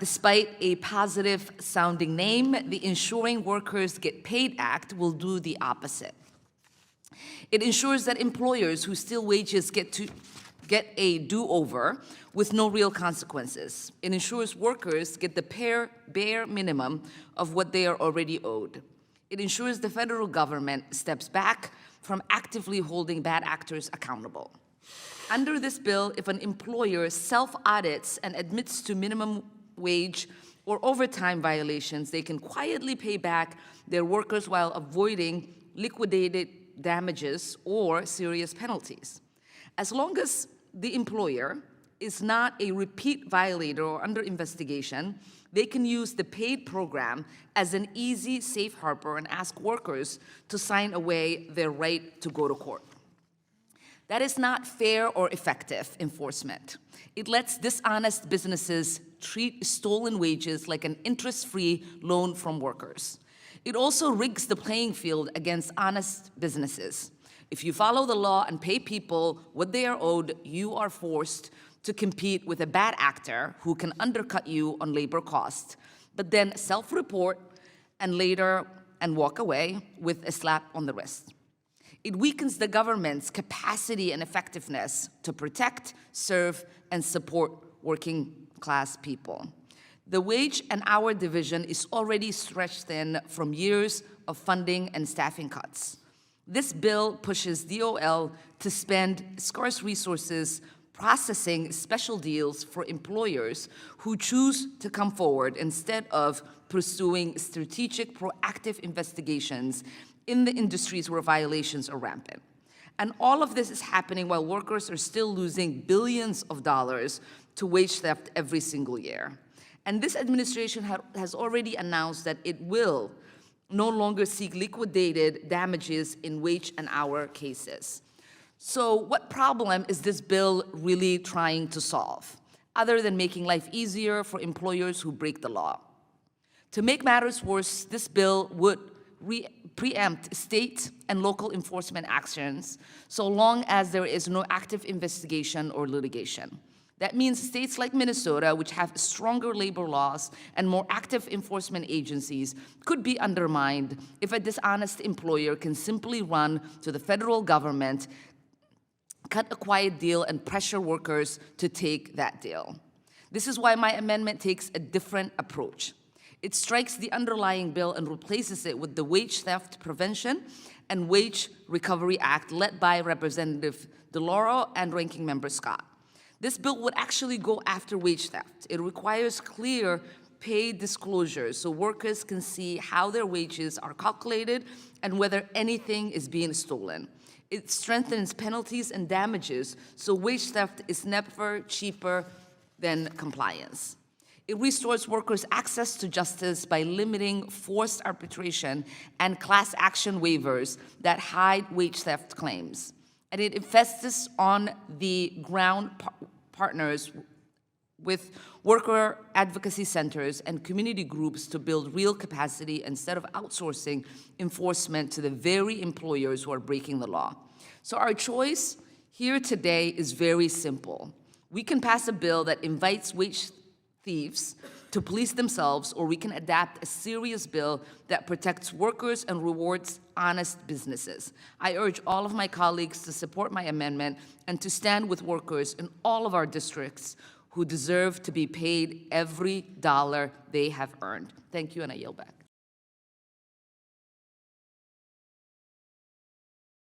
Despite a positive sounding name, the Ensuring Workers Get Paid Act will do the opposite. It ensures that employers who steal wages get a do-over with no real consequences. It ensures workers get the bare minimum of what they are already owed. It ensures the federal government steps back from actively holding bad actors accountable. Under this bill, if an employer self-audits and admits to minimum wage or overtime violations, they can quietly pay back their workers while avoiding liquidated damages or serious penalties. As long as the employer is not a repeat violator or under investigation, they can use the paid program as an easy safe harbor and ask workers to sign away their right to go to court. That is not fair or effective enforcement. It lets dishonest businesses treat stolen wages like an interest-free loan from workers. It also rigs the playing field against honest businesses. If you follow the law and pay people what they are owed, you are forced to compete with a bad actor who can undercut you on labor costs, but then self-report and walk away with a slap on the wrist. It weakens the government's capacity and effectiveness to protect, serve, and support working class people. The wage and hour division is already stretched thin from years of funding and staffing cuts. This bill pushes DOL to spend scarce resources processing special deals for employers who choose to come forward instead of pursuing strategic, proactive investigations in the industries where violations are rampant. And all of this is happening while workers are still losing billions of dollars to wage theft every single year. And this administration has already announced that it will no longer seek liquidated damages in wage and hour cases. So what problem is this bill really trying to solve, other than making life easier for employers who break the law? To make matters worse, this bill would preempt state and local enforcement actions so long as there is no active investigation or litigation. That means states like Minnesota, which have stronger labor laws and more active enforcement agencies, could be undermined if a dishonest employer can simply run to the federal government, cut a quiet deal, and pressure workers to take that deal. This is why my amendment takes a different approach. It strikes the underlying bill and replaces it with the Wage Theft Prevention and Wage Recovery Act led by Representative DeLauro and Ranking Member Scott. This bill would actually go after wage theft. It requires clear pay disclosures so workers can see how their wages are calculated and whether anything is being stolen. It strengthens penalties and damages so wage theft is never cheaper than compliance. It restores workers' access to justice by limiting forced arbitration and class action waivers that hide wage theft claims. And it invests on the ground partners with worker advocacy centers and community groups to build real capacity instead of outsourcing enforcement to the very employers who are breaking the law. So our choice here today is very simple. We can pass a bill that invites wage thieves to police themselves, or we can adapt a serious bill that protects workers and rewards honest businesses. I urge all of my colleagues to support my amendment and to stand with workers in all of our districts who deserve to be paid every dollar they have earned. Thank you, and I yield back.